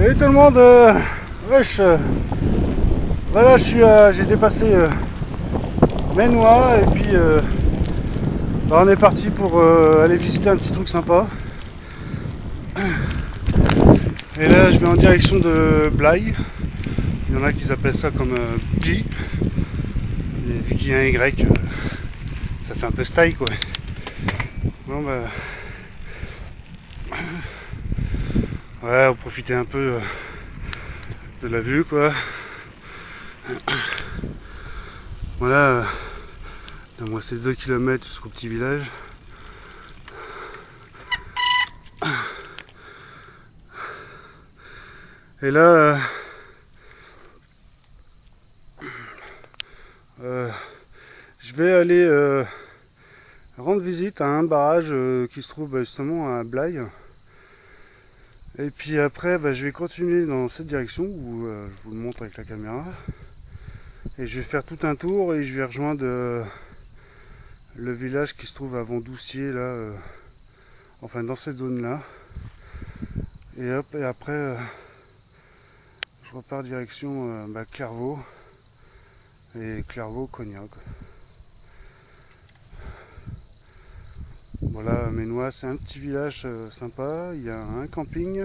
Salut tout le monde, wesh, voilà j'ai dépassé Ménois et puis on est parti pour aller visiter un petit truc sympa. Et là je vais en direction de Blaye, il y en a qui appellent ça comme Bly, et vu qu'il y a un Y, ça fait un peu style quoi. Bon bah... ouais, on profiter un peu de la vue quoi. Voilà, moi c'est 2 km jusqu'au petit village. Et là, je vais aller rendre visite à un barrage qui se trouve justement à Blaye. Et puis après, je vais continuer dans cette direction où je vous le montre avec la caméra. Et je vais faire tout un tour et je vais rejoindre le village qui se trouve à Vendoussier, là, enfin dans cette zone-là. Et hop, et après, je repars direction Clairvaux et Clairvaux-Cognac. Voilà, Ménois, c'est un petit village sympa. Il y a un camping,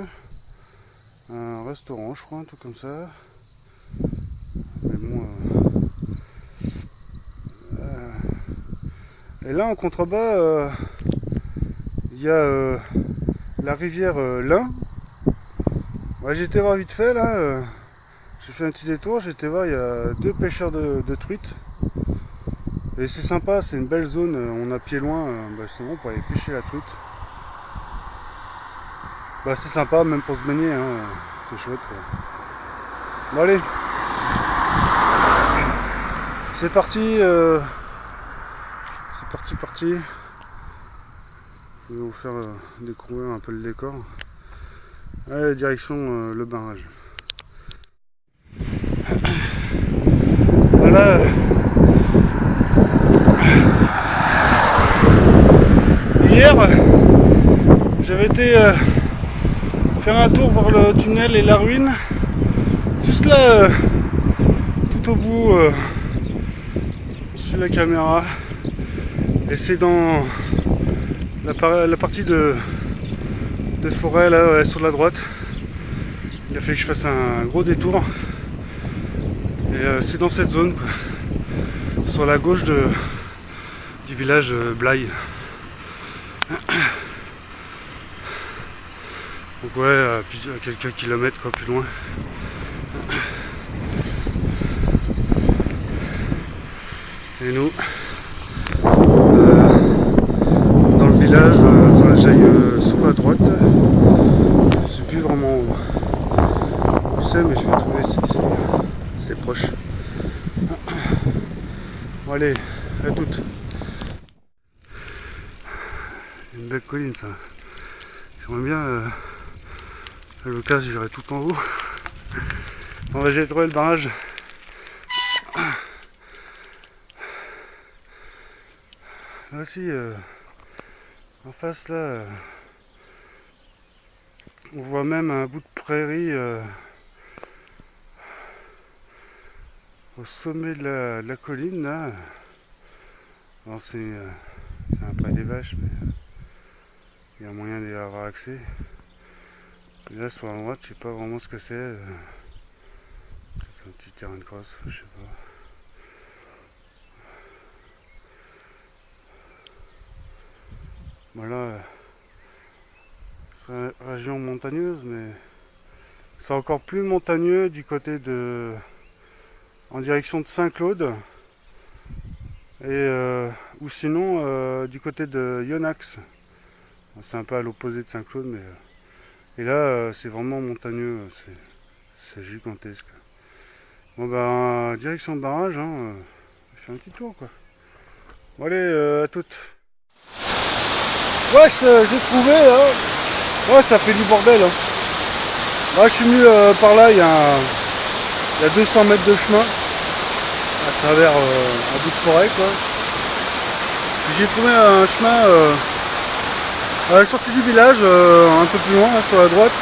un restaurant, je crois, un truc comme ça. Mais bon. Et là, en contrebas, il y a la rivière l'Ain. Ouais, j'étais voir vite fait là. J'ai fait un petit détour. J'étais voir, il y a 2 pêcheurs de truites. Et c'est sympa, c'est une belle zone. On a pied loin, justement pour aller pêcher la truite. C'est sympa, même pour se baigner, hein, c'est chouette quoi. Bon allez, c'est parti, c'est parti. Je vais vous faire découvrir un peu le décor. Allez, direction le barrage. Voilà. Hier, j'avais été faire un tour voir le tunnel et la ruine. Juste là, tout au bout, sur la caméra. Et c'est dans la partie de forêt là, sur la droite. Il a fallu que je fasse un gros détour. Et c'est dans cette zone, quoi. Sur la gauche du village Blaye. Donc ouais, à quelques kilomètres quoi, plus loin. Et nous, dans le village, j'aille sur la droite. Je suis plus vraiment où c'est, mais je vais trouver ici, c'est proche. Bon allez, à toutes. C'est une belle colline ça. J'aimerais bien à l'occasion j'irai tout en haut. Bon, j'ai trouvé le barrage. Là aussi, en face là, on voit même un bout de prairie au sommet de la colline là. Alors c'est un près des vaches, mais il y a moyen d'y avoir accès. Et là sur la droite, je sais pas vraiment ce que c'est. C'est un petit terrain de crosse, je sais pas. Voilà, c'est une région montagneuse, mais c'est encore plus montagneux du côté en direction de Saint-Claude, et ou sinon du côté de Yonax. C'est un peu à l'opposé de Saint-Claude, mais et là c'est vraiment montagneux, c'est gigantesque. Bon direction de barrage, hein, je fais un petit tour quoi. Bon allez, à toutes. Ouais, j'ai trouvé, hein. Ouais, ça fait du bordel. Hein. Là, je suis venu par là, il y a 200 mètres de chemin à travers un bout de forêt, quoi. J'ai trouvé un chemin à la sortie du village, un peu plus loin, là, sur la droite.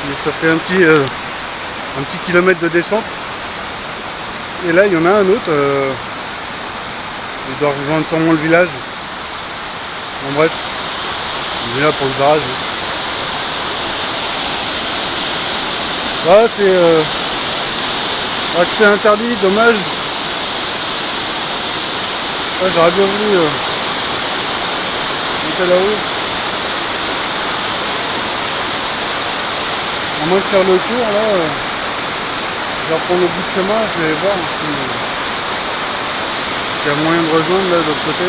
Et ça fait un petit kilomètre de descente. Et là, il y en a un autre. Il doit rejoindre sûrement le village. En bref, on est là pour le barrage. Là, c'est accès interdit, dommage. Ouais, j'aurais bien voulu monter là-haut. À moins de faire le tour, là, je vais reprendre le bout de chemin, je vais voir s'il y a moyen de rejoindre là de l'autre côté.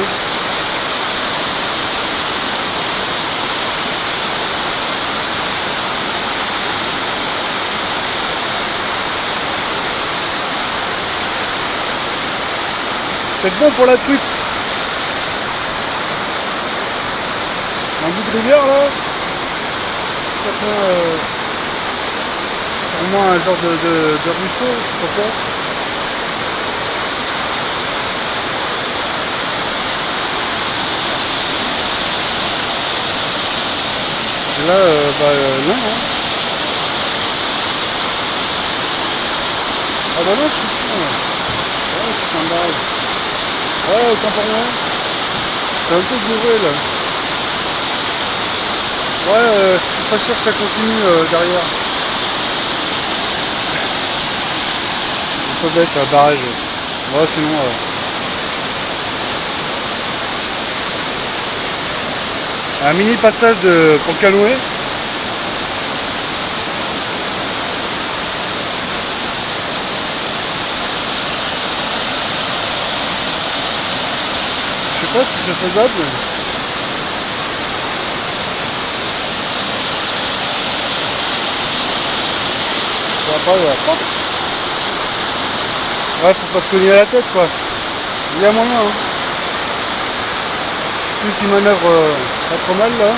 C'est bon pour la truite. Un bout de rivière là. Sûrement un genre de ruisseau, je sais pas quoi. Et là, non, hein. Ah bah non, je suis sûr. Ouais, c'est un barrage. Ouais, autant pour moi. C'est un peu bourré là. Ouais, je suis pas sûr que ça continue derrière. Un peu bête, un barrage. Ouais, sinon. Un mini passage pour canoë. Je sais pas si c'est faisable. Ça va pas, ouais, faut pas se cogner à la tête quoi. Il y a moyen, hein. Celui qui manœuvre pas trop mal là.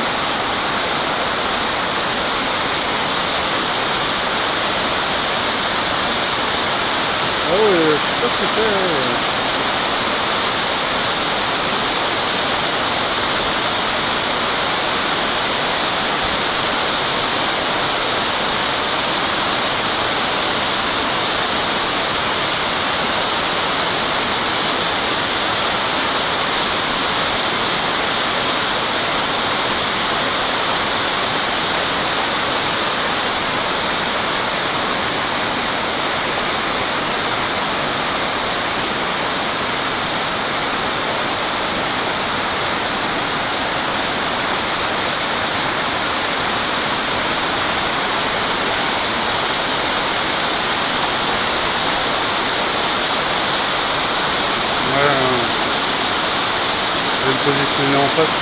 Ah ouais, je sais pas ce que c'est. Je vais me positionner en face.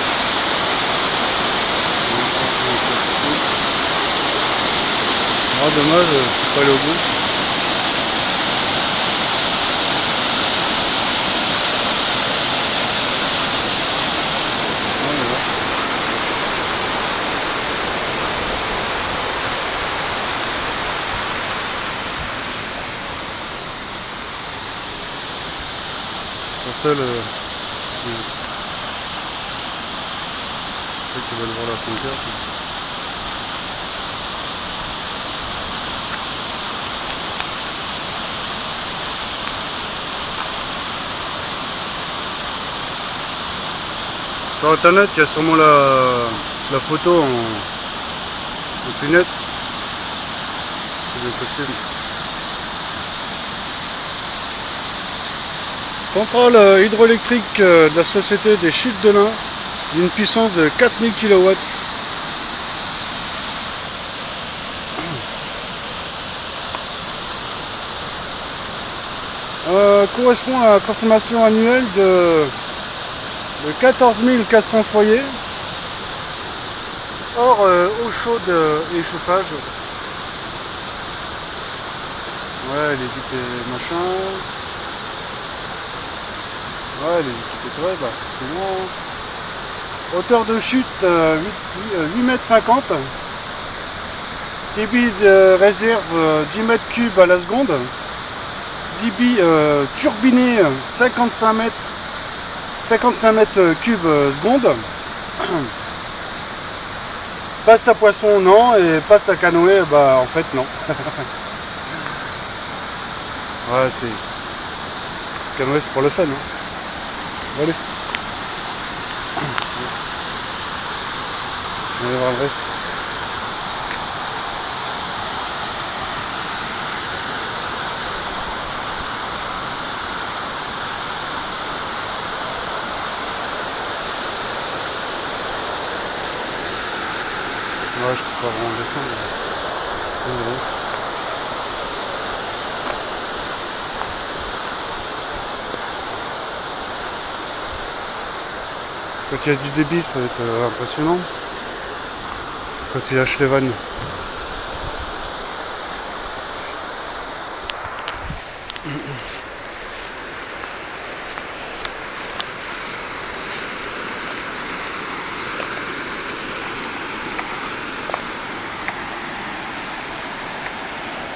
Ah, dommage, je suis pas allé au bout. Ah, mais bon. Pour ça, ceux qui veulent voir la frontière. Sur internet, il y a sûrement la photo en plus nette. C'est bien possible. Centrale hydroélectrique de la Société des Chutes de l'Ain, d'une puissance de 4000 kW. Correspond à la consommation annuelle de 14 400 foyers, hors eau chaude et chauffage. Ouais, les vitres et machin. Ouais, les vitres et bah, c'est bon. Hauteur de chute 8,50 m. Débit de réserve 10 mètres cubes à la seconde. Débit turbiné 55 mètres cubes seconde. Passe à poisson, non, et passe à canoë, bah en fait, non. Ouais, c'est. Canoë, c'est pour le fun, hein. Allez, on va voir le reste. Ouais, je peux pas vraiment descendre. Désolé. Quand il y a du débit, ça va être impressionnant. Quand il lâche les vannes.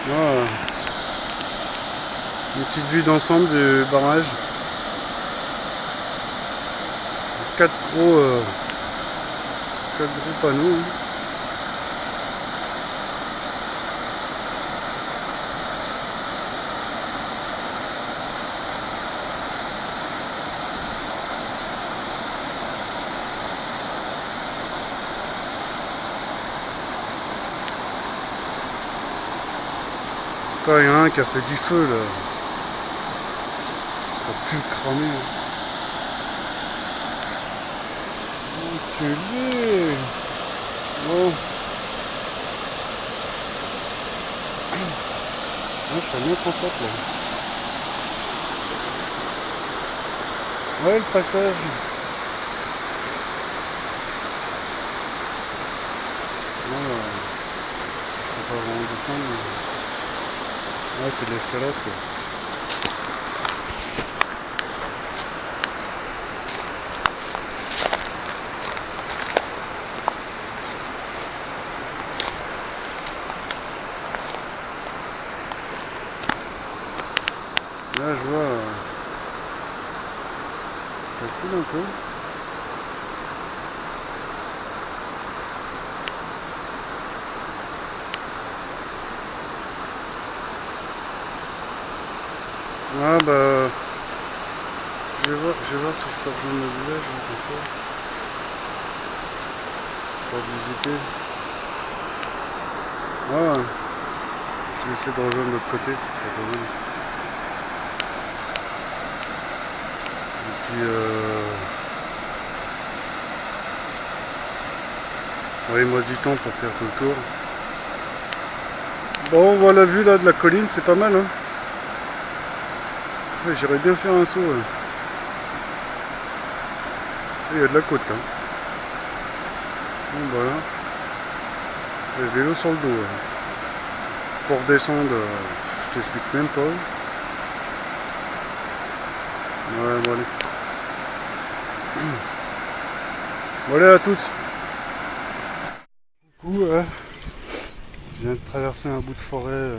Voilà. Une petite vue d'ensemble du barrage. 4 gros, 4 gros panneaux. Hein. Encore il y en a un qui a fait du feu là. Ça a pu cramer. Enculé. Bon. Ouais, je serais bien content là. Ouais, le passage. Ouais, je peux pas vraiment descendre. Mais... ouais, c'est de l'escalade quoi. Là, je vois. Ça coule un peu. Ouais, bah. Je vais voir si je peux rejoindre le village. Hein, comme ça. Pour visiter. Ouais. Je vais essayer de rejoindre l'autre côté. Ça serait pas mal. Et puis. Ouais, il me reste du temps pour faire tout le tour. Bon, on voit la vue là de la colline, c'est pas mal. Hein. Ouais, j'irais bien faire un saut. Ouais. Il y a de la côte. Hein. Bon, voilà. Le vélo sur le dos. Hein. Pour descendre, je t'explique même pas. Ouais, bon allez. Bon allez à tous. Du coup, je viens de traverser un bout de forêt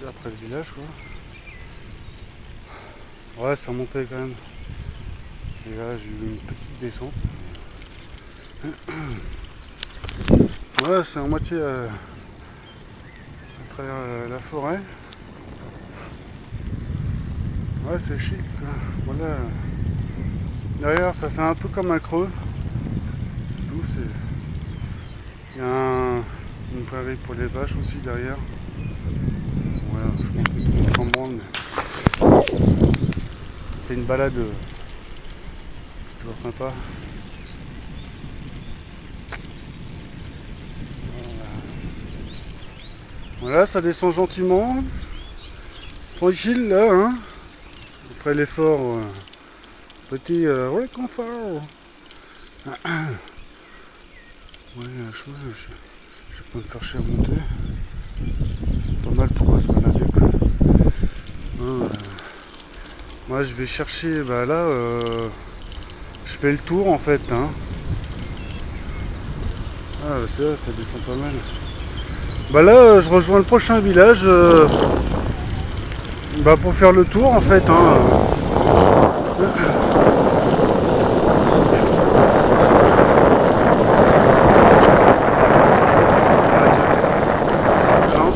après le village, quoi. Ouais, ça montait quand même. Et là, j'ai eu une petite descente. Ouais, c'est en moitié à travers la forêt. Ouais, c'est chic, quoi. Voilà. Derrière, ça fait un peu comme un creux. Tout, c'est... il y a une prairie pour les vaches aussi derrière. Voilà, je pense que tout le monde s'en branle, mais c'est une balade, c'est toujours sympa. Voilà, ça descend gentiment, tranquille là, hein. Après l'effort, petit réconfort. Ouais, je peux me faire chier à monter. Pas mal pour se balader quoi. Moi je vais chercher, bah là, je fais le tour en fait. Hein. Ah, c'est là, ça descend pas mal. Bah là, je rejoins le prochain village bah, pour faire le tour en fait. Hein.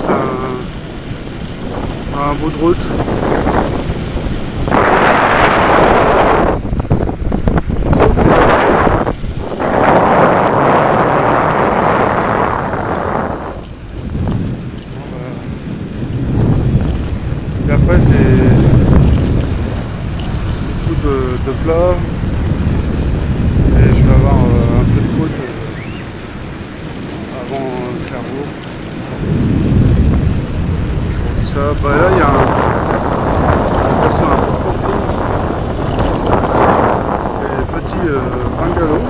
passe un bout de route. Et après c'est beaucoup de plat. Et je vais avoir un peu de côte avant Clairvaux. Je vous dis ça. Bah là il y a un des petits bungalows.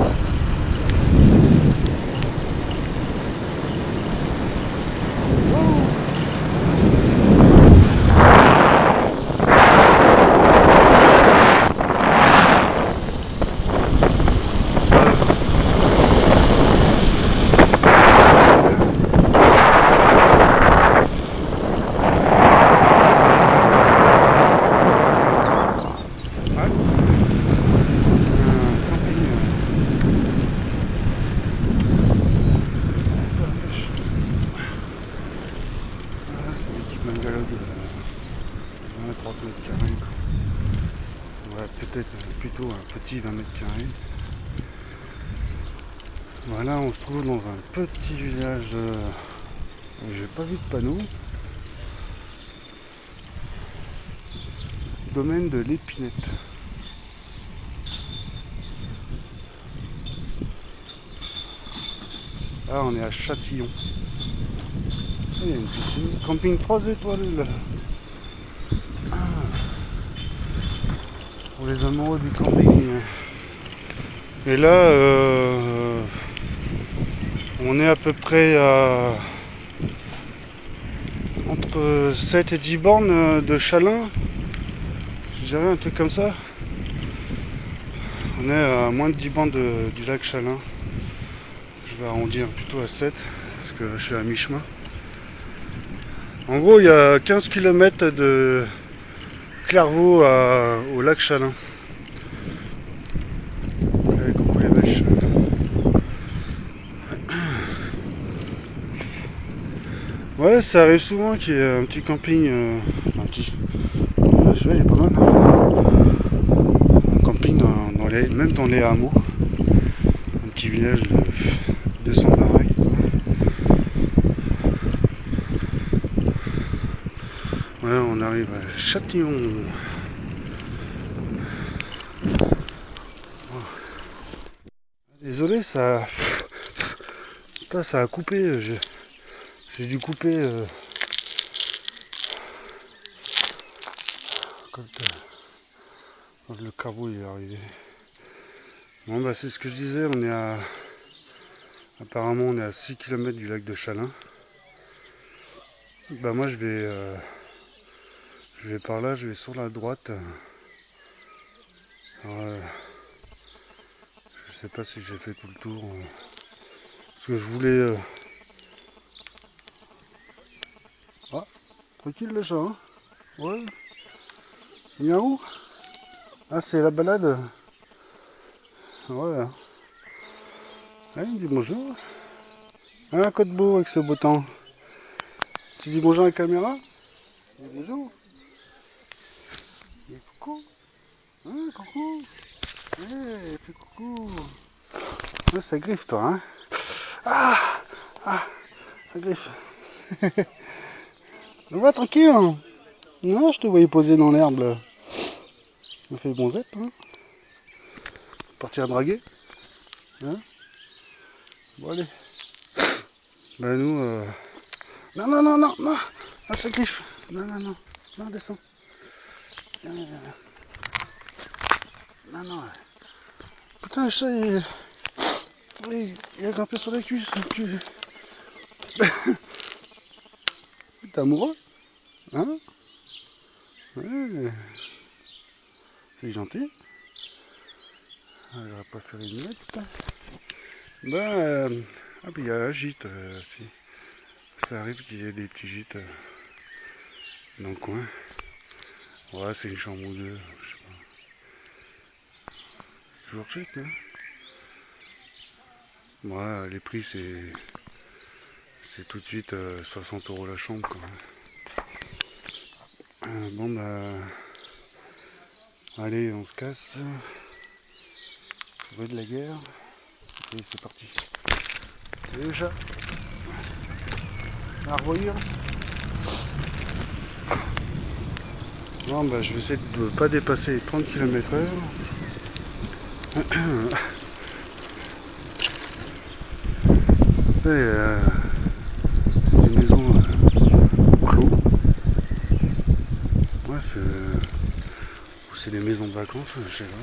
C'est des petits bungalows de 20-30 mètres carrés. Ouais, peut-être plutôt un petit 20 mètres carrés. Voilà, on se trouve dans un petit village. J'ai pas vu de panneau. Domaine de l'Épinette. Là, on est à Châtillon. Il y a une piscine. Camping 3 étoiles. Là. Ah, pour les amoureux du camping. Et là, on est à peu près à entre 7 et 10 bornes de Chalin. Je dirais un truc comme ça. On est à moins de 10 bornes du lac Chalin. Je vais arrondir plutôt à 7 parce que je suis à mi-chemin. En gros, il y a 15 km de Clairvaux au lac Chalin. Allez, coucou les vaches. Ouais, ça arrive souvent qu'il y ait un petit camping. Un petit. Je vois, il est pas mal. Un camping même dans les hameaux. Un petit village de 200 baraques. Ouais, on arrive à Châtillon. Désolé, ça a coupé. J'ai dû couper quand le carbo est arrivé. Bon bah c'est ce que je disais, apparemment on est à 6 km du lac de Chalin. Bah moi je vais par là, je vais sur la droite. Alors, je sais pas si j'ai fait tout le tour. Parce que je voulais. Ah, tranquille le chat, hein. Ouais. Miaou. Ah c'est la balade. Ouais. Ouais, il dit bonjour. Ah, Côte Beau avec ce beau temps. Tu dis bonjour à la caméra? Dis bonjour. Et coucou. Ah, coucou. Ouais, fais coucou. Ouais, ça griffe toi, hein. Ah, ah, ça griffe. Va tranquille. Hein. Non, je te voyais poser dans l'herbe là. On fait bonzette, hein. Partir draguer. Hein. Bon allez. Bah nous. Non, non, non, non, non. Ah, ça griffe. Non, non, non. Non, descends. Non, non. Putain, le chat, il a grimpé sur la cuisse. T'es amoureux? Hein? Ouais. C'est gentil. Ah, j'aurais pas fait une lettre. Bah, ah, puis il y a un gîte aussi. Ça arrive qu'il y ait des petits gîtes dans le coin. Ouais, c'est une chambre ou deux, je sais pas. Toujours chic, hein? Ouais, les prix c'est c'est tout de suite 60 € la chambre, quoi. Bon bah, allez, on se casse. Bruit de la guerre. Et c'est parti. Salut le chat. La revoyure. Non, bah, je vais essayer de ne pas dépasser les 30 km/h. Des maisons clos. Ouais, c'est des maisons de vacances, je sais pas.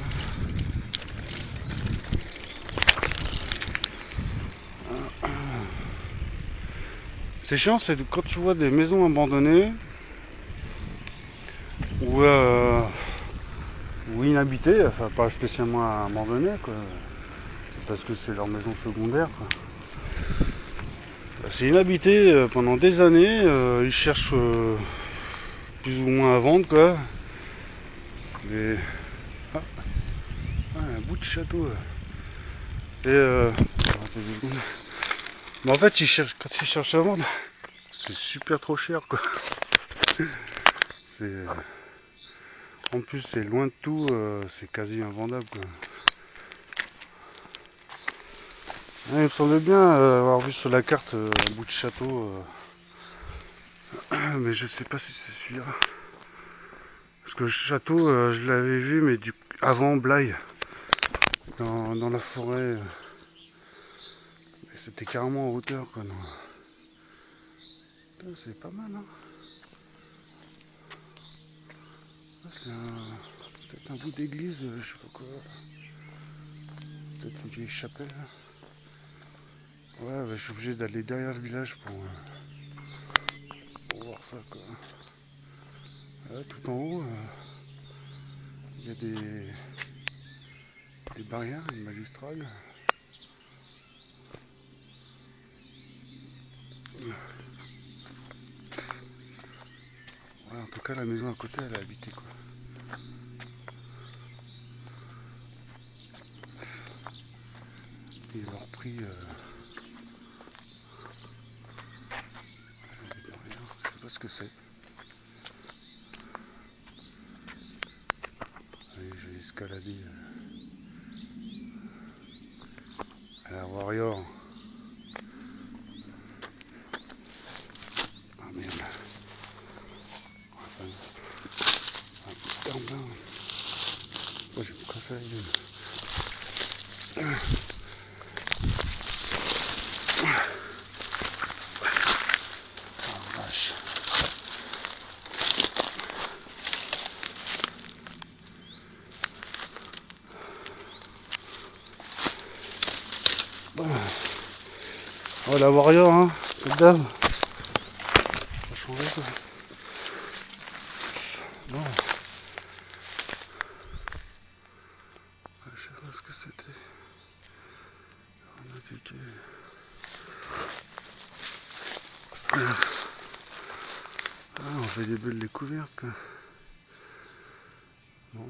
C'est chiant, c'est quand tu vois des maisons abandonnées ou inhabitées, enfin pas spécialement abandonnées, quoi. C'est parce que c'est leur maison secondaire, quoi. C'est inhabité pendant des années, ils cherchent plus ou moins à vendre, quoi. Mais ah, un bout de château. Et mais en fait, quand ils cherchent à vendre, c'est super trop cher, quoi. C'est en plus c'est loin de tout, c'est quasi invendable, quoi. Ouais, il me semblait bien avoir vu sur la carte un bout de château, mais je sais pas si c'est celui-là. Parce que le château, je l'avais vu, mais avant Blaye, dans la forêt. C'était carrément en hauteur, quoi. C'est pas mal, hein. C'est peut-être un bout d'église, je sais pas quoi. Peut-être une vieille chapelle. Ouais, je suis obligé d'aller derrière le village pour voir ça, quoi. Là, tout en haut, il y a des barrières, une balustrade. Ouais, en tout cas, la maison à côté, elle est habitée, quoi. Ils ont repris des barrières, je sais pas ce que c'est. Allez, je vais escalader à la Warrior. Ah merde. Ah, ça me moi, je me casse la gueule. Oh, vache. Oh, la Warrior, hein, cette dame. Ça a changé, quoi. Bon. Je sais pas ce que c'était. On a piqué. Ah, on fait des belles découvertes, quoi. Bon,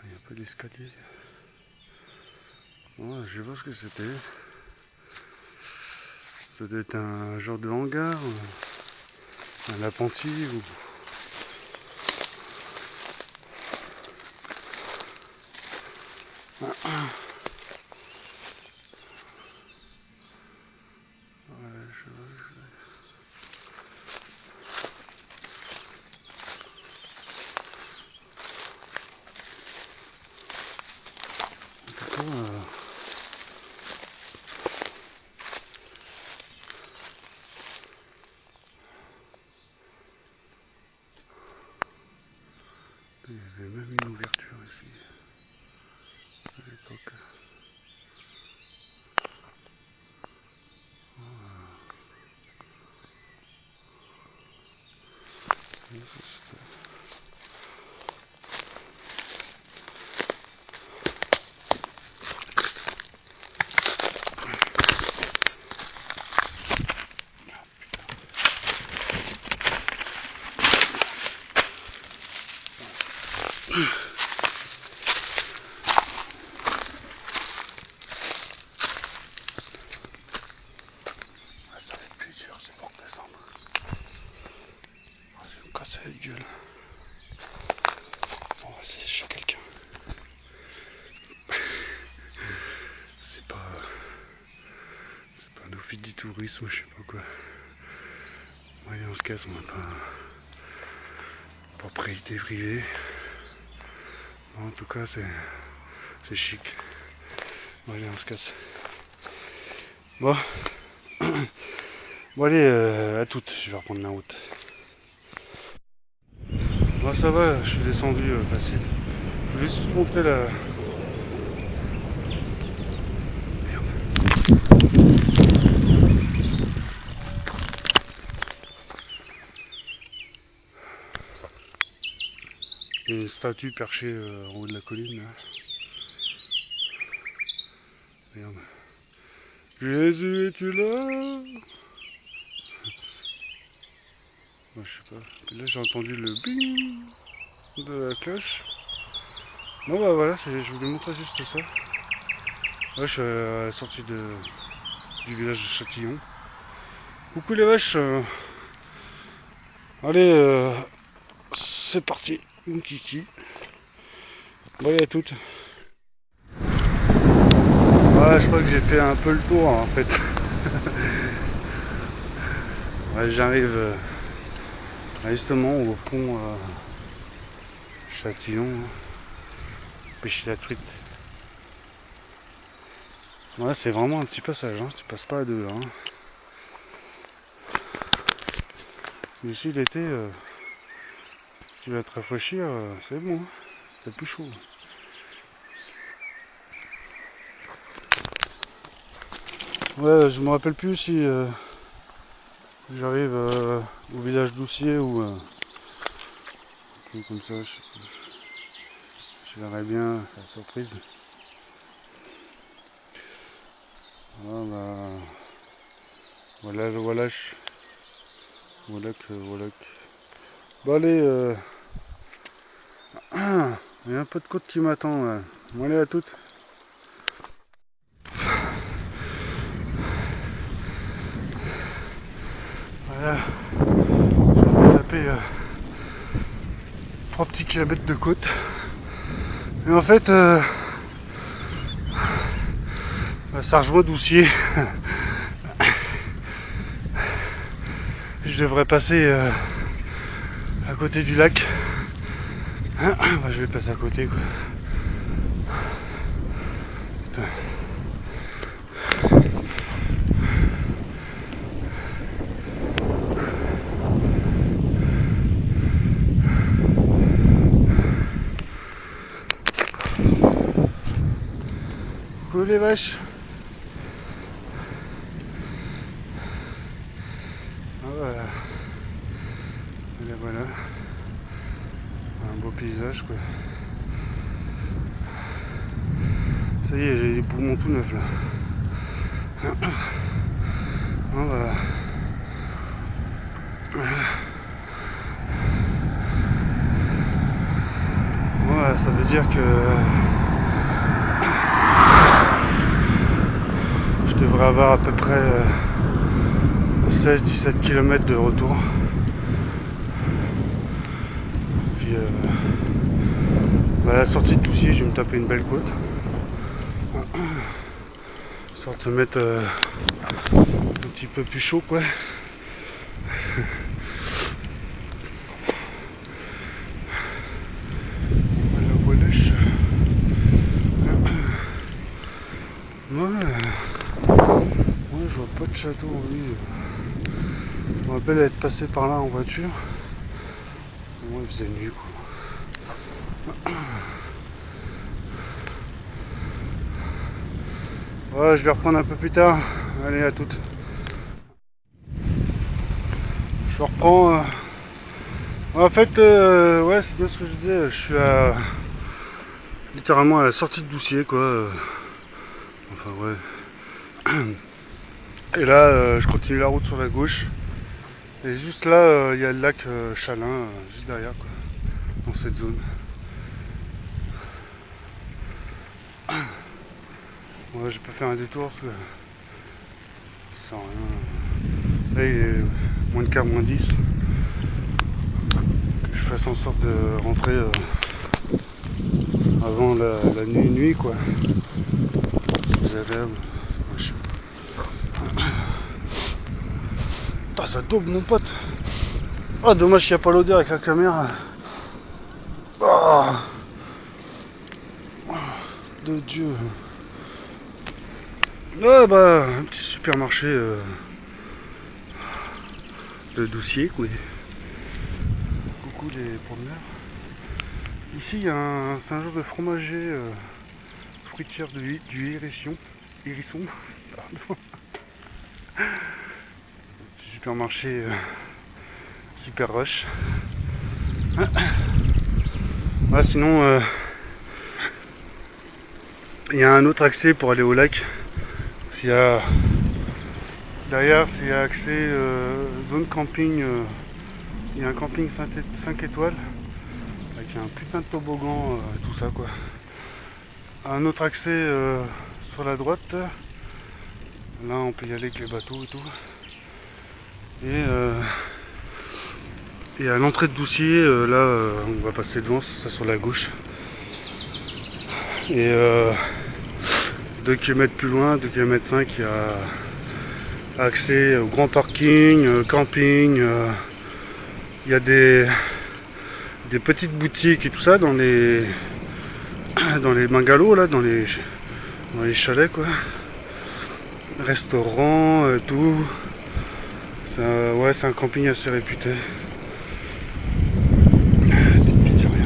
il n'y a pas d'escalier. Bon, je sais pas ce que c'était. Ça doit être un genre de hangar, un appentis ou... Ah, ouais, je sais pas. En tout cas, il y avait même une ouverture ici, à l'époque. l'office du tourisme ou je sais pas quoi. Bon, allez, on se casse, on va pas. Propriété privée. Bon, en tout cas, c'est chic. Bon, allez, on se casse. Bon. Bon, allez, à toutes, je vais reprendre la route. Bon, ça va, je suis descendu facile. Je voulais juste te montrer la. Il y a une statue perchée en haut de la colline là. Regarde. Jésus, es-tu là? Moi, je sais pas. Puis là j'ai entendu le bing de la cloche. Bon bah voilà, je voulais montrer juste ça. Ouais, je suis à la sortie du village de Châtillon. Coucou les vaches. Allez, c'est parti, mon kiki. Bon, allez à toutes. Ouais, je crois que j'ai fait un peu le tour en fait. Ouais, j'arrive justement au pont Châtillon, pêcher la truite. Ouais, c'est vraiment un petit passage, hein. Tu passes pas à deux. Hein. Mais ici l'été, tu vas te rafraîchir, c'est bon, hein. C'est plus chaud. Ouais, je me rappelle plus si j'arrive au village d'Oussier ou comme ça, je verrai bien la surprise. Ah, bah, voilà le Wallache. Voilà que. Bon allez, il y a un peu de côte qui m'attend là. Bon allez à toutes. Voilà. J'ai tapé 3 petits kilomètres de côte. Et en fait, ça rejoint Doucier. Je devrais passer à côté du lac. Bah, je vais passer à côté quoi. Putain. Coucou les vaches. Ah, voilà. Et voilà. Un beau paysage quoi. Ça y est, j'ai les poumons tout neufs là. Ah, voilà. Ouais, ça veut dire que je devrais avoir à peu près 16-17 km de retour. Puis à la sortie de Doucier, je vais me taper une belle côte. Histoire de se mettre un petit peu plus chaud quoi. Ouais, je vois pas de château en vue. Je me rappelle être passé par là en voiture. Moi, il faisait nuit quoi. Ouais, je vais reprendre un peu plus tard. Allez, à toutes. Je reprends. En fait, ouais, c'est bien ce que je disais. Je suis littéralement à la sortie de Doucier quoi. Enfin, ouais. Et là, je continue la route sur la gauche. Et juste là, il y a le lac Chalin, juste derrière, quoi, dans cette zone. Ouais, je peux faire un détour parce que ça sert à rien. Là, il est moins de quart, moins 10. Que je fasse en sorte de rentrer avant la nuit, quoi. C'est agréable. Ouais, je sais pas. Ah, ça daube mon pote. Ah, dommage qu'il n'y a pas l'odeur avec la caméra. Ah, de Dieu. Ah bah, un petit supermarché de Doucier, quoi. Coucou les promeneurs. Ici, c'est un genre de fromager fruitière du hérisson. Pardon. Petit supermarché super rush. Ah, sinon, il y a un autre accès pour aller au lac. Il y a, derrière, c'est accès zone camping. Il y a un camping 5 étoiles avec un putain de toboggan, tout ça quoi. Un autre accès sur la droite. Là, on peut y aller avec les bateaux et tout. Et à l'entrée de Doucier, là, on va passer devant, ça sera sur la gauche. Et 2 km plus loin, 2 km 5, il y a accès au grand parking, camping. Il y a des petites boutiques et tout ça dans les bungalows, là, dans les chalets, quoi. Restaurant, tout. Ouais, c'est un camping assez réputé. Petite pizzeria.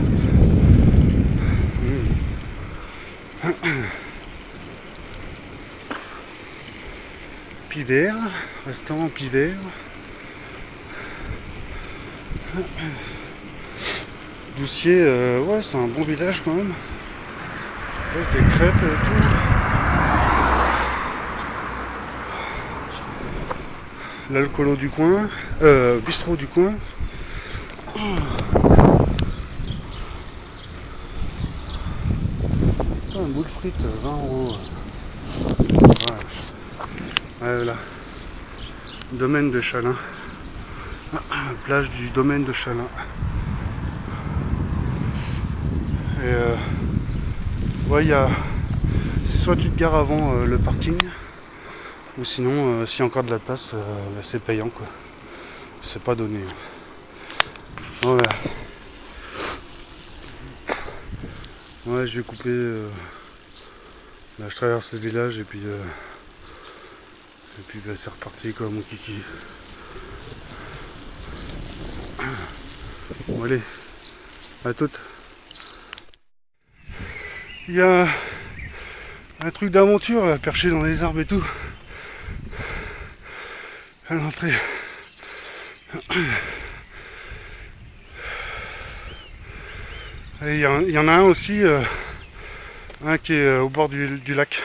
Pivert, restaurant Pivert. Doucier, ouais, c'est un bon village quand même. Ouais, des crêpes et tout. L'alcoolo du coin, bistrot du coin. Putain, un boule frite, 20 €. Ouais, voilà. Domaine de Chalin. Plage du domaine de Chalin. Et ouais, c'est soit tu te gares avant le parking, ou sinon, s'il y a encore de la place, c'est payant quoi. C'est pas donné. Voilà. Ouais, je vais couper. Là, je traverse le village et puis bah, c'est reparti quoi, mon kiki. Bon, allez, à toutes. Il y a un truc d'aventure là, perché dans les arbres et tout. À l'entrée. Et il y en a un aussi, un qui est au bord du lac.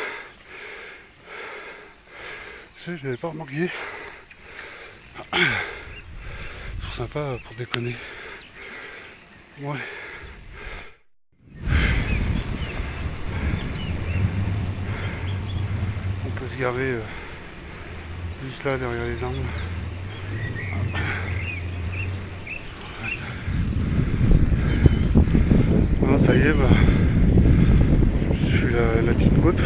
Je l'avais pas remarqué. C'est sympa pour déconner. Ouais. On peut se garer juste là derrière les arbres. Ah, ça y est, bah, je suis la petite côte.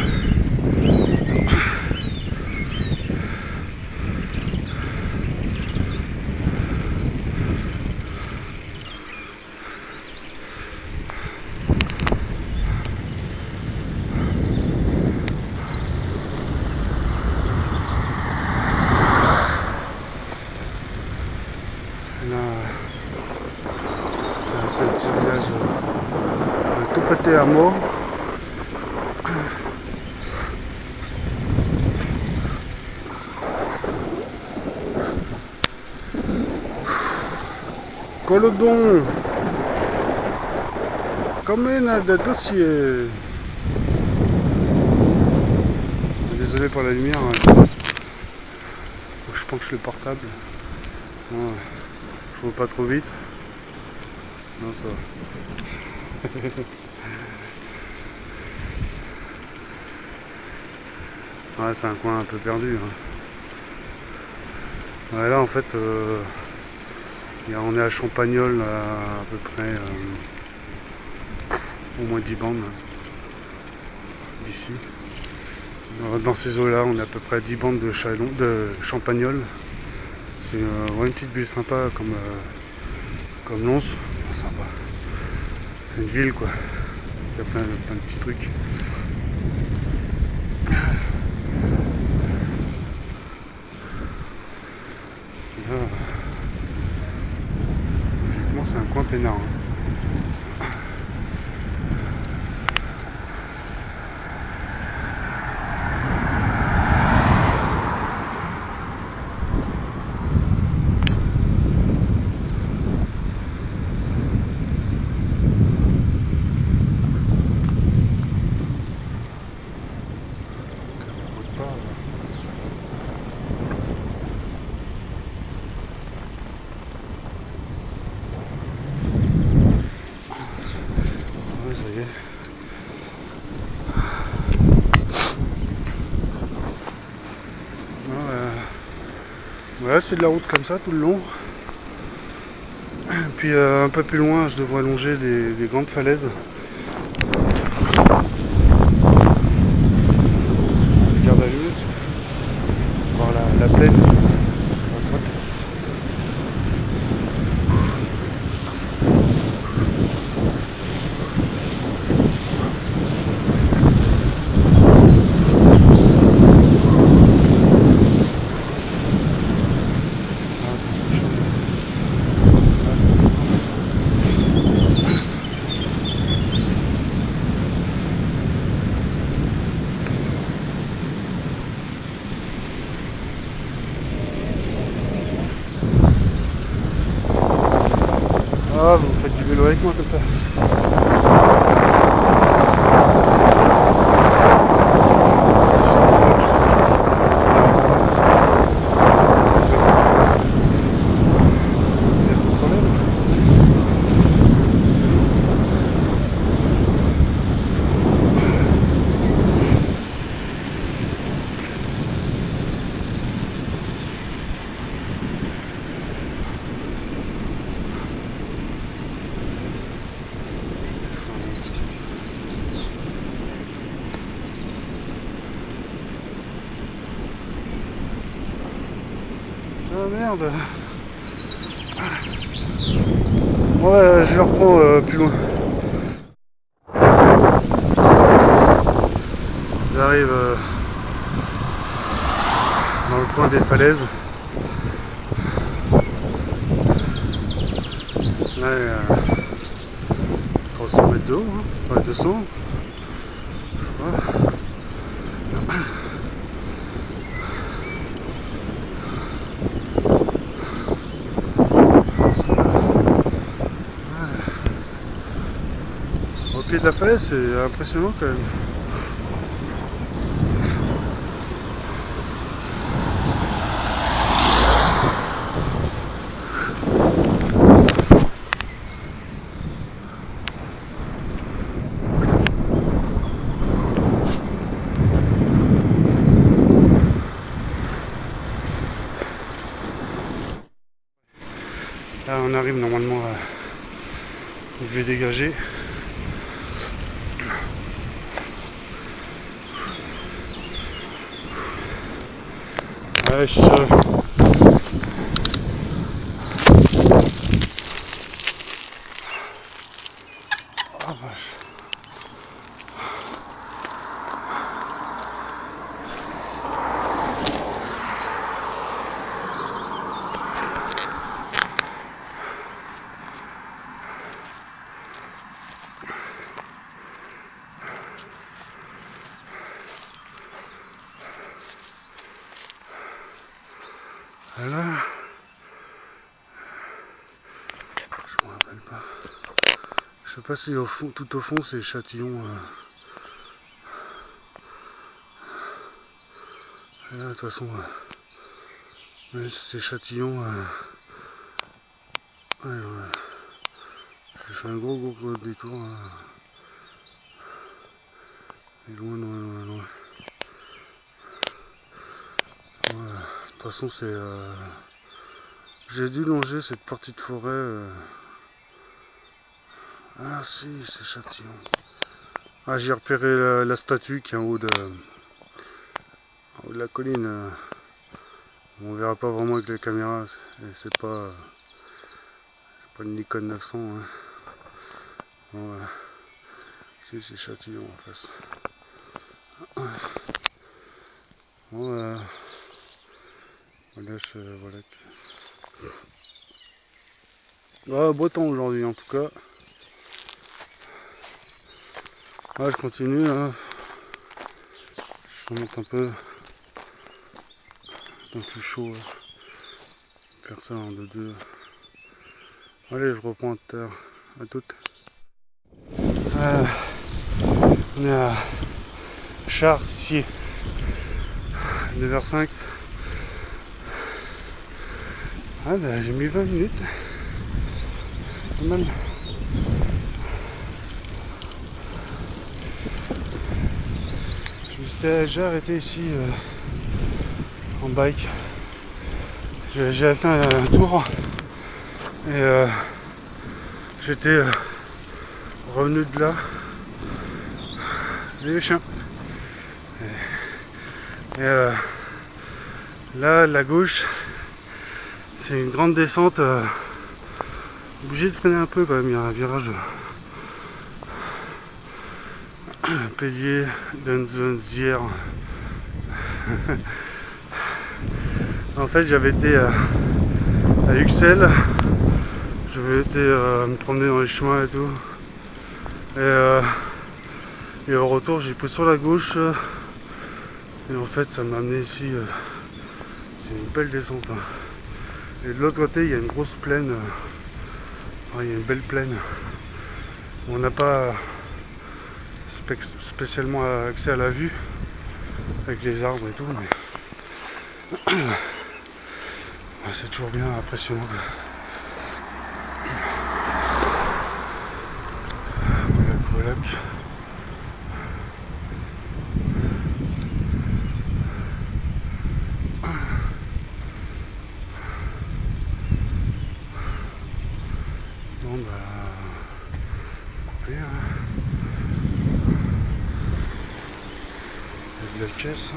C'est un petit village tout pété à mort. Colodon, commune de Doucier. Désolé pour la lumière, hein. Faut que je penche le portable. Ouais. Je vois pas trop vite. Non, ça va. Ouais, c'est un coin un peu perdu. Hein. Ouais, là en fait, on est à Champagnole à peu près au moins 10 bandes d'ici. Dans ces eaux-là, on est à peu près à 10 bandes de Champagnole. C'est vraiment une petite ville sympa comme Lons. Enfin, sympa. C'est une ville quoi. Il y a plein de petits trucs. Là, logiquement c'est un coin peinard. Hein. Ça y est. Voilà, c'est de la route comme ça tout le long. Puis un peu plus loin, je devrais longer des grandes falaises. Regarde à l'ouest, voir la plaine à droite. Ah, vous faites du vélo avec moi comme ça. C'est ça. Il y a pas de problème. Ah merde. Ouais, je le reprends plus loin. J'arrive dans le coin des falaises. Là, il y a 300 mètres de haut, hein, pas 200. Voilà. Au pied de la falaise, c'est impressionnant quand même. Là, on arrive normalement à où je vais dégager. Ouais, je suis sûr. Oh vache. Voilà. Je me rappelle pas. Je sais pas si au fond, tout au fond c'est Châtillon. Là, de toute façon, même si c'est Châtillon, ouais, j'ai fait un gros détour. Et loin. Ouais, de toute façon, c'est. J'ai dû longer cette partie de forêt. Ah si, c'est Châtillon. Ah, j'ai repéré la statue qui est en haut de la colline. On verra pas vraiment avec les caméras, c'est pas une Nikon 900. Hein. Bon, voilà. Si, c'est Châtillon en face. Bon, voilà, voilà. Ah, beau temps aujourd'hui en tout cas. Ah, je continue. Hein. Je remonte un peu. Donc c'est chaud. Hein. Faire ça en 2-2. Allez, je reprends à tout à l'heure. À toutes. On est à Charcier. 9h05. Ah bah j'ai mis 20 minutes. C'est pas mal. Je me suis déjà arrêté ici en bike. J'avais fait un tour et j'étais revenu de là. Les chiens. Et là, la gauche, c'est une grande descente. Obligé de freiner un peu quand même. Il y a un virage. Payé d'Unzier. En fait, j'avais été à Uxelles. J'avais été me promener dans les chemins et tout. Et au retour, j'ai pris sur la gauche. Et en fait, ça m'a amené ici. C'est une belle descente. Hein. Et de l'autre côté, il y a une grosse plaine. Il y a une belle plaine. On n'a pas spécialement accès à la vue avec les arbres et tout, mais c'est toujours bien impressionnant. Voilà. Bon bah bien. Il y a de la caisse.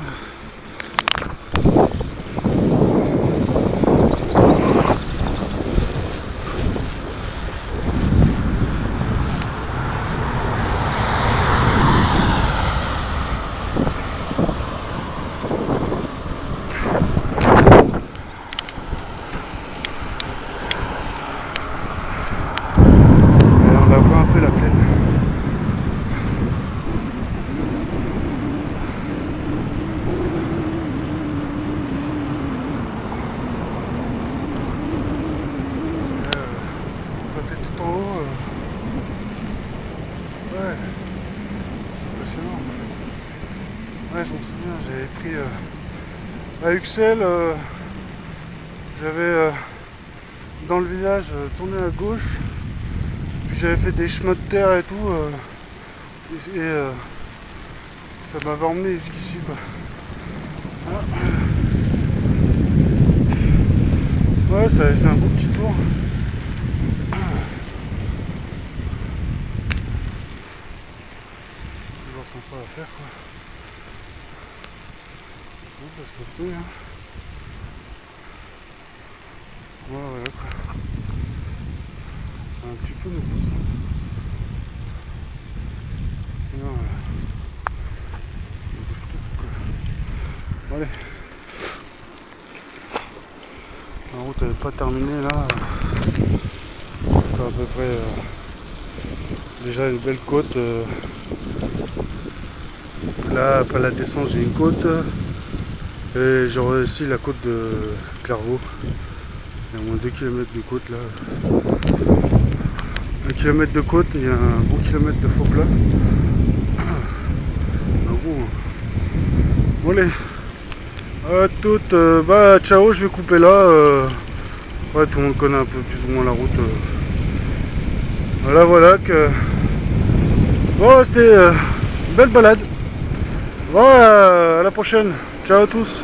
Ouais, je me souviens, j'avais pris à Uxelles, j'avais dans le village tourné à gauche, puis j'avais fait des chemins de terre et tout, et ça m'avait emmené jusqu'ici quoi. Ouais, ça avait fait un beau petit tour. Toujours sympa à faire quoi. Ça se construit hein. Voilà quoi. C'est un petit peu nouveau ça. Non, allez. La route n'est pas terminée là. C'est à peu près déjà une belle côte. Là après la descente j'ai une côte. Et j'aurai aussi la côte de Clairvaux. Il y a au moins 2 km de côte là. 1 km de côte et un bon kilomètre de faux plat. Bon allez. À toutes. Bah ciao, je vais couper là. Ouais, tout le monde connaît un peu plus ou moins la route. Voilà que. Bon, c'était une belle balade. Bon, à la prochaine. Ciao à tous.